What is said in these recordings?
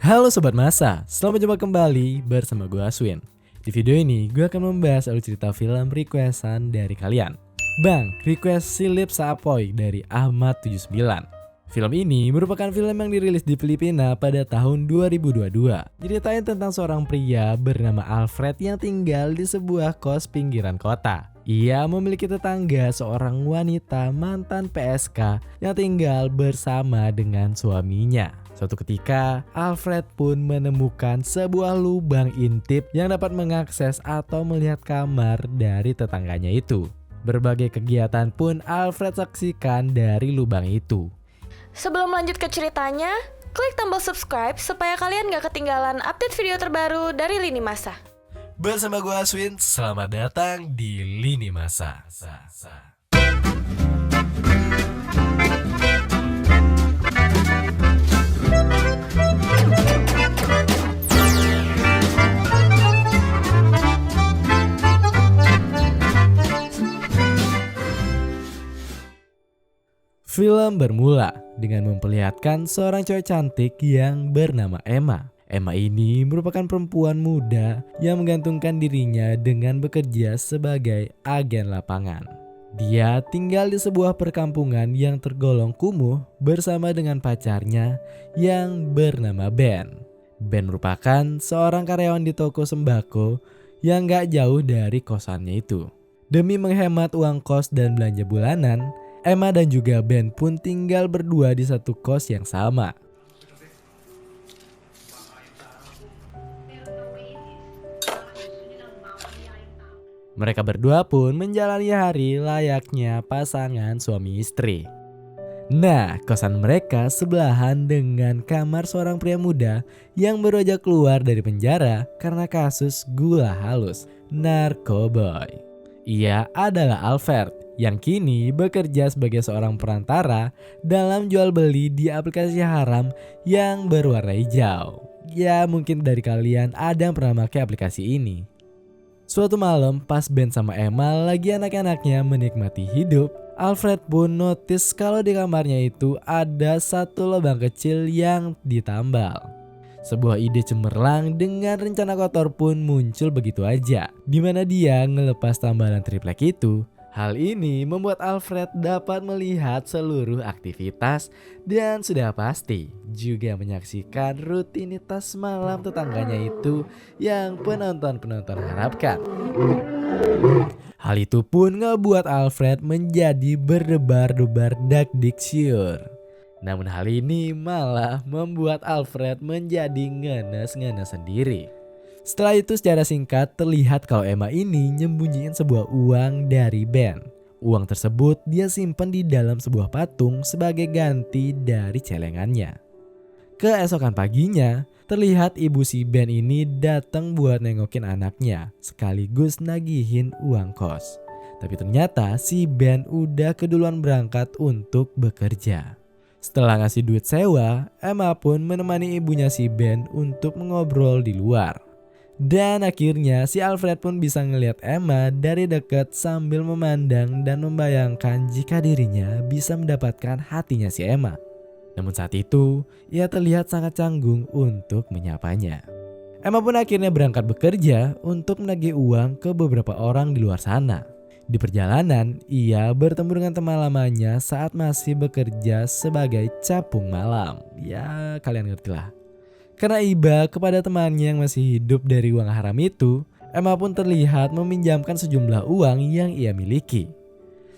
Halo Sobat Masa, selamat jumpa kembali bersama gue Aswin. Di video ini gue akan membahas alur cerita film requestan dari kalian. Bang, request Silip Saapoy dari Ahmad 79. Film ini merupakan film yang dirilis di Filipina pada tahun 2022. Ceritain tentang seorang pria bernama Alfred yang tinggal di sebuah kos pinggiran kota. Ia memiliki tetangga seorang wanita mantan PSK yang tinggal bersama dengan suaminya. Suatu ketika, Alfred pun menemukan sebuah lubang intip yang dapat mengakses atau melihat kamar dari tetangganya itu. Berbagai kegiatan pun Alfred saksikan dari lubang itu. Sebelum lanjut ke ceritanya, klik tombol subscribe supaya kalian gak ketinggalan update video terbaru dari Lini Masa. Bersama gue Aswin, selamat datang di Lini Masa. Film bermula dengan memperlihatkan seorang cewek cantik yang bernama Emma. Emma ini merupakan perempuan muda yang menggantungkan dirinya dengan bekerja sebagai agen lapangan. Dia tinggal di sebuah perkampungan yang tergolong kumuh bersama dengan pacarnya yang bernama Ben. Ben merupakan seorang karyawan di toko sembako yang gak jauh dari kosannya itu. Demi menghemat uang kos dan belanja bulanan, Emma dan juga Ben pun tinggal berdua di satu kos yang sama. Mereka berdua pun menjalani hari layaknya pasangan suami istri. Nah, kosan mereka sebelahan dengan kamar seorang pria muda yang baru aja keluar dari penjara karena kasus gula halus, narkoboy. Ia adalah Alfred yang kini bekerja sebagai seorang perantara dalam jual beli di aplikasi haram yang berwarna hijau. Ya, mungkin dari kalian ada yang pernah pakai aplikasi ini. Suatu malam pas Ben sama Emma lagi anak-anaknya menikmati hidup, Alfred pun notice kalau di kamarnya itu ada satu lubang kecil yang ditambal. Sebuah ide cemerlang dengan rencana kotor pun muncul begitu aja, di mana dia ngelepas tambalan triplek itu. Hal ini membuat Alfred dapat melihat seluruh aktivitas dan sudah pasti juga menyaksikan rutinitas malam tetangganya itu yang penonton-penonton harapkan. Hal itu pun ngebuat Alfred menjadi berdebar-debar dak-dik-syur. Namun hal ini malah membuat Alfred menjadi ngenes-ngenes sendiri. Setelah itu secara singkat terlihat kalau Emma ini nyembunyiin sebuah uang dari Ben. Uang tersebut dia simpan di dalam sebuah patung sebagai ganti dari celengannya. Keesokan paginya terlihat ibu si Ben ini datang buat nengokin anaknya sekaligus nagihin uang kos. Tapi ternyata si Ben udah keduluan berangkat untuk bekerja. Setelah ngasih duit sewa, Emma pun menemani ibunya si Ben untuk mengobrol di luar. Dan akhirnya si Alfred pun bisa ngelihat Emma dari dekat sambil memandang dan membayangkan jika dirinya bisa mendapatkan hatinya si Emma. Namun saat itu ia terlihat sangat canggung untuk menyapanya. Emma pun akhirnya berangkat bekerja untuk menagih uang ke beberapa orang di luar sana. Di perjalanan ia bertemu dengan teman lamanya saat masih bekerja sebagai capung malam. Ya kalian ngerti lah. Karena iba kepada temannya yang masih hidup dari uang haram itu, Emma pun terlihat meminjamkan sejumlah uang yang ia miliki.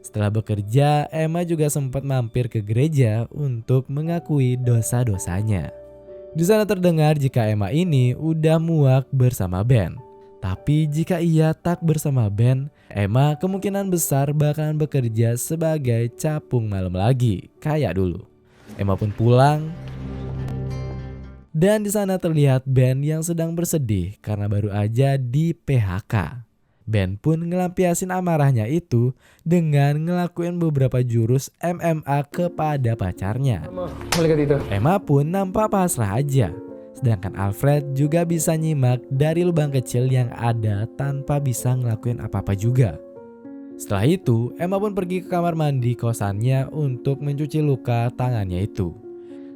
Setelah bekerja, Emma juga sempat mampir ke gereja untuk mengakui dosa-dosanya. Di sana terdengar jika Emma ini udah muak bersama Ben. Tapi jika ia tak bersama Ben, Emma kemungkinan besar bakalan bekerja sebagai capung malam lagi, kayak dulu. Emma pun pulang. Dan di sana terlihat Ben yang sedang bersedih karena baru aja di PHK. Ben pun ngelampiasin amarahnya itu dengan ngelakuin beberapa jurus MMA kepada pacarnya. Emma pun nampak pasrah aja. Sedangkan Alfred juga bisa nyimak dari lubang kecil yang ada tanpa bisa ngelakuin apa-apa juga. Setelah itu, Emma pun pergi ke kamar mandi kosannya untuk mencuci luka tangannya itu.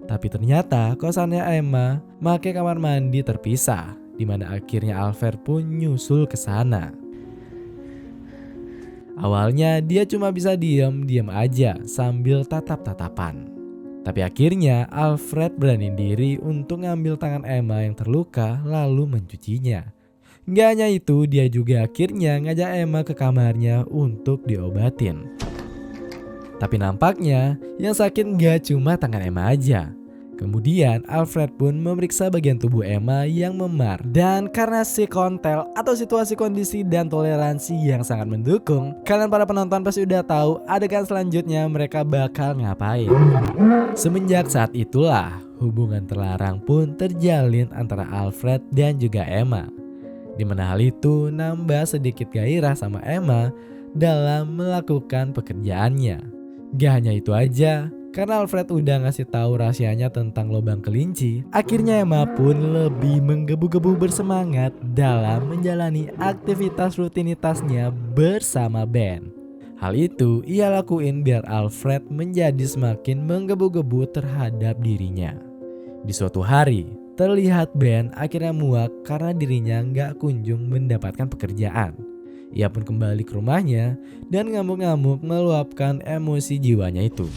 Tapi ternyata kosannya Emma pakai kamar mandi terpisah, di mana akhirnya Alfred pun nyusul ke sana. Awalnya dia cuma bisa diam aja sambil tatap-tatapan. Tapi akhirnya Alfred berani diri untuk ngambil tangan Emma yang terluka lalu mencucinya. Gak hanya itu, dia juga akhirnya ngajak Emma ke kamarnya untuk diobatin. Tapi nampaknya yang sakit gak cuma tangan Emma aja. Kemudian Alfred pun memeriksa bagian tubuh Emma yang memar. Dan karena si kontel atau situasi kondisi dan toleransi yang sangat mendukung, kalian para penonton pasti udah tahu adegan selanjutnya mereka bakal ngapain. Semenjak saat itulah hubungan terlarang pun terjalin antara Alfred dan juga Emma. Dimana hal itu nambah sedikit gairah sama Emma dalam melakukan pekerjaannya. Gak hanya itu aja, karena Alfred udah ngasih tahu rahasianya tentang lubang kelinci, akhirnya Emma pun lebih menggebu-gebu bersemangat dalam menjalani aktivitas rutinitasnya bersama Ben. Hal itu ia lakuin biar Alfred menjadi semakin menggebu-gebu terhadap dirinya. Di suatu hari, terlihat Ben akhirnya muak karena dirinya gak kunjung mendapatkan pekerjaan. Ia pun kembali ke rumahnya dan ngamuk-ngamuk meluapkan emosi jiwanya itu.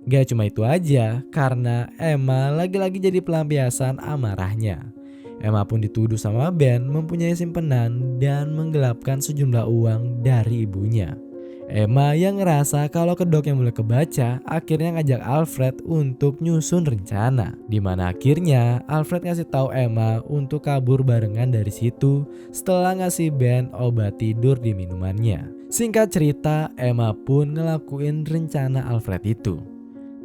Gak cuma itu aja, karena Emma lagi-lagi jadi pelampiasan amarahnya. Emma pun dituduh sama Ben mempunyai simpenan dan menggelapkan sejumlah uang dari ibunya. Emma yang ngerasa kalau kedoknya mulai kebaca, akhirnya ngajak Alfred untuk nyusun rencana. Dimana akhirnya Alfred ngasih tahu Emma untuk kabur barengan dari situ setelah ngasih Ben obat tidur di minumannya. Singkat cerita, Emma pun ngelakuin rencana Alfred itu.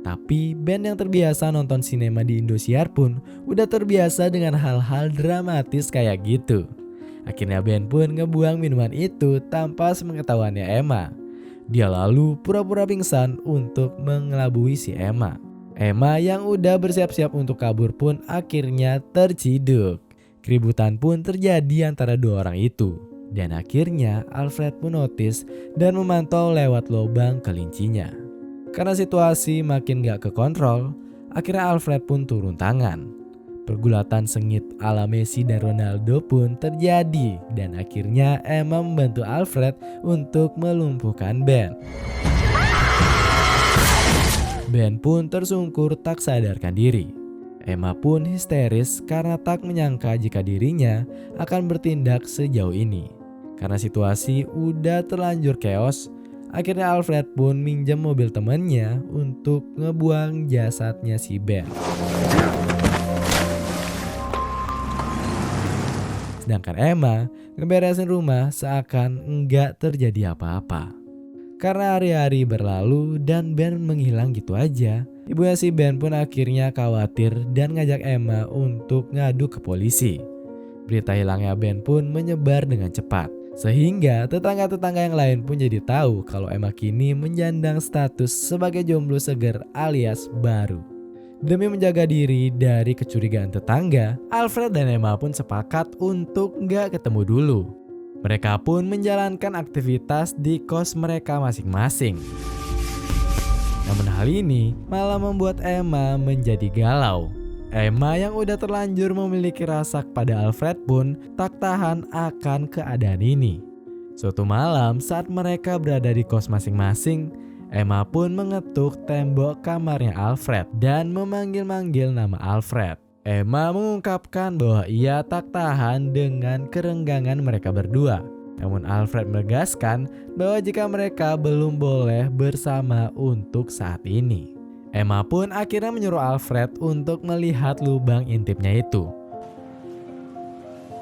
Tapi Ben yang terbiasa nonton sinema di Indosiar pun udah terbiasa dengan hal-hal dramatis kayak gitu. Akhirnya Ben pun ngebuang minuman itu tanpa sepengetahuannya Emma. Dia lalu pura-pura pingsan untuk mengelabui si Emma. Emma yang udah bersiap-siap untuk kabur pun akhirnya terciduk. Keributan pun terjadi antara dua orang itu. Dan akhirnya Alfred pun notice dan memantau lewat lubang kelincinya. Karena situasi makin gak kekontrol, akhirnya Alfred pun turun tangan. Pergulatan sengit ala Messi dan Ronaldo pun terjadi dan akhirnya Emma membantu Alfred untuk melumpuhkan Ben. Ben pun tersungkur tak sadarkan diri. Emma pun histeris karena tak menyangka jika dirinya akan bertindak sejauh ini. Karena situasi udah terlanjur chaos, akhirnya Alfred pun minjem mobil temannya untuk ngebuang jasadnya si Ben. Sedangkan Emma ngeberesin rumah seakan enggak terjadi apa-apa. Karena hari-hari berlalu dan Ben menghilang gitu aja, ibunya si Ben pun akhirnya khawatir dan ngajak Emma untuk ngadu ke polisi. Berita hilangnya Ben pun menyebar dengan cepat, sehingga tetangga-tetangga yang lain pun jadi tahu kalau Emma kini menjandang status sebagai jomblo seger alias baru. Demi menjaga diri dari kecurigaan tetangga, Alfred dan Emma pun sepakat untuk gak ketemu dulu. Mereka pun menjalankan aktivitas di kos mereka masing-masing. Namun hal ini malah membuat Emma menjadi galau. Emma yang udah terlanjur memiliki rasa pada Alfred pun tak tahan akan keadaan ini. Suatu malam saat mereka berada di kos masing-masing, Emma pun mengetuk tembok kamarnya Alfred dan memanggil-manggil nama Alfred. Emma mengungkapkan bahwa ia tak tahan dengan kerenggangan mereka berdua. Namun Alfred menegaskan bahwa jika mereka belum boleh bersama untuk saat ini. Emma pun akhirnya menyuruh Alfred untuk melihat lubang intimnya itu.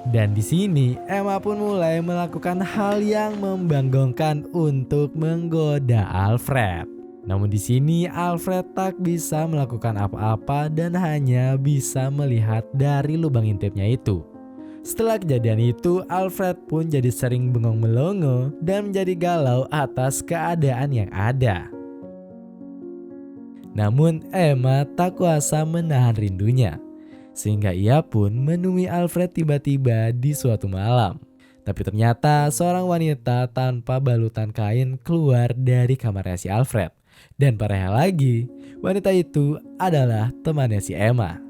Dan di sini Emma pun mulai melakukan hal yang membanggongkan untuk menggoda Alfred. Namun di sini Alfred tak bisa melakukan apa-apa dan hanya bisa melihat dari lubang intimnya itu. Setelah kejadian itu, Alfred pun jadi sering bengong melongo dan menjadi galau atas keadaan yang ada. Namun Emma tak kuasa menahan rindunya. Sehingga ia pun menemui Alfred tiba-tiba di suatu malam. Tapi ternyata seorang wanita tanpa balutan kain keluar dari kamarnya si Alfred. Dan parahnya lagi, wanita itu adalah temannya si Emma.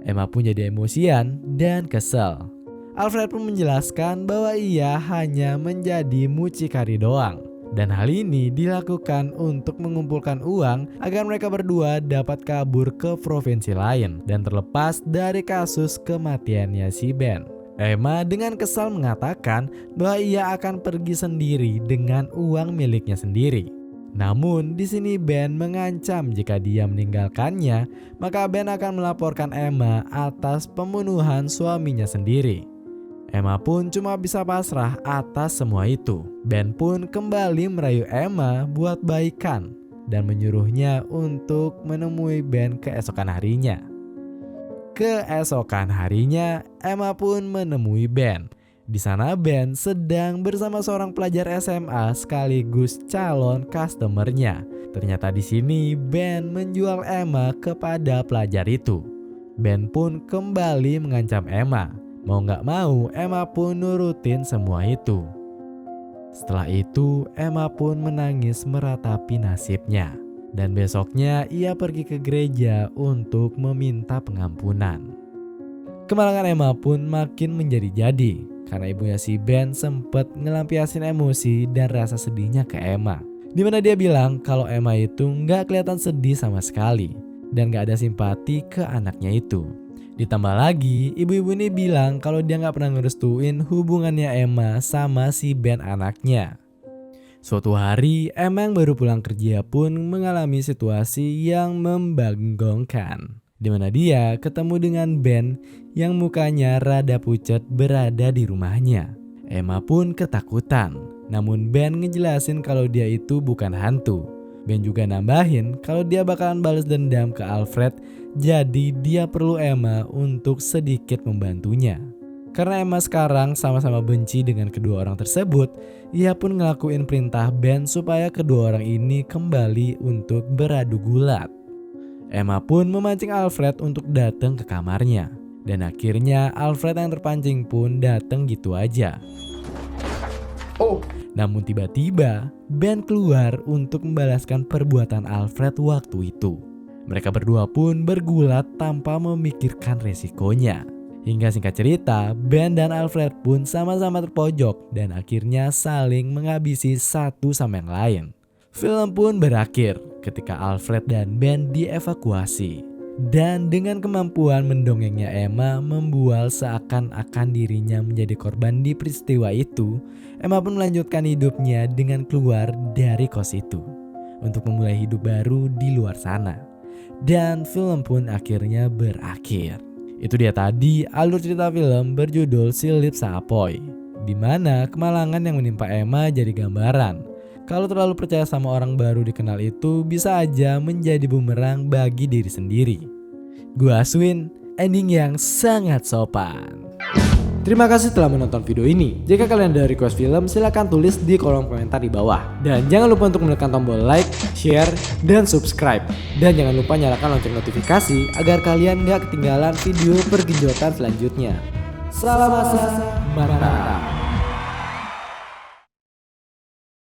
Emma pun jadi emosian dan kesel. Alfred pun menjelaskan bahwa ia hanya menjadi mucikari doang. Dan hal ini dilakukan untuk mengumpulkan uang agar mereka berdua dapat kabur ke provinsi lain dan terlepas dari kasus kematiannya si Ben. Emma dengan kesal mengatakan bahwa ia akan pergi sendiri dengan uang miliknya sendiri. Namun di sini Ben mengancam jika dia meninggalkannya, maka Ben akan melaporkan Emma atas pembunuhan suaminya sendiri. Emma pun cuma bisa pasrah atas semua itu. Ben pun kembali merayu Emma buat baikan dan menyuruhnya untuk menemui Ben keesokan harinya. Keesokan harinya, Emma pun menemui Ben. Di sana Ben sedang bersama seorang pelajar SMA sekaligus calon customernya. Ternyata di sini Ben menjual Emma kepada pelajar itu. Ben pun kembali mengancam Emma. Mau gak mau, Emma pun nurutin semua itu. Setelah itu, Emma pun menangis meratapi nasibnya. Dan besoknya ia pergi ke gereja untuk meminta pengampunan. Kemalangan Emma pun makin menjadi-jadi karena ibunya si Ben sempat ngelampiasin emosi dan rasa sedihnya ke Emma. Dimana dia bilang kalau Emma itu gak kelihatan sedih sama sekali dan gak ada simpati ke anaknya itu. Ditambah lagi, ibu-ibu ini bilang kalau dia gak pernah ngerestuin hubungannya Emma sama si Ben anaknya. Suatu hari, Emma yang baru pulang kerja pun mengalami situasi yang membagongkan. Dimana dia ketemu dengan Ben yang mukanya rada pucat berada di rumahnya. Emma pun ketakutan, namun Ben ngejelasin kalau dia itu bukan hantu. Ben juga nambahin kalau dia bakalan balas dendam ke Alfred, jadi dia perlu Emma untuk sedikit membantunya. Karena Emma sekarang sama-sama benci dengan kedua orang tersebut, ia pun ngelakuin perintah Ben supaya kedua orang ini kembali untuk beradu gulat. Emma pun memancing Alfred untuk datang ke kamarnya. Dan akhirnya Alfred yang terpancing pun datang gitu aja. Namun tiba-tiba Ben keluar untuk membalaskan perbuatan Alfred waktu itu. Mereka berdua pun bergulat tanpa memikirkan resikonya. Hingga singkat cerita, Ben dan Alfred pun sama-sama terpojok dan akhirnya saling menghabisi satu sama yang lain. Film pun berakhir ketika Alfred dan Ben dievakuasi. Dan dengan kemampuan mendongengnya Emma membual seakan-akan dirinya menjadi korban di peristiwa itu, Emma pun melanjutkan hidupnya dengan keluar dari kos itu untuk memulai hidup baru di luar sana. Dan film pun akhirnya berakhir. Itu dia tadi alur cerita film berjudul Si Lip Saapoy, di mana kemalangan yang menimpa Emma jadi gambaran. Kalau terlalu percaya sama orang baru dikenal itu bisa aja menjadi bumerang bagi diri sendiri. Gua Aswin, ending yang sangat sopan. Terima kasih telah menonton video ini. Jika kalian ada request film, silahkan tulis di kolom komentar di bawah. Dan jangan lupa untuk menekan tombol like, share, dan subscribe. Dan jangan lupa nyalakan lonceng notifikasi agar kalian gak ketinggalan video pergenjotan selanjutnya. Salam masa, mantap.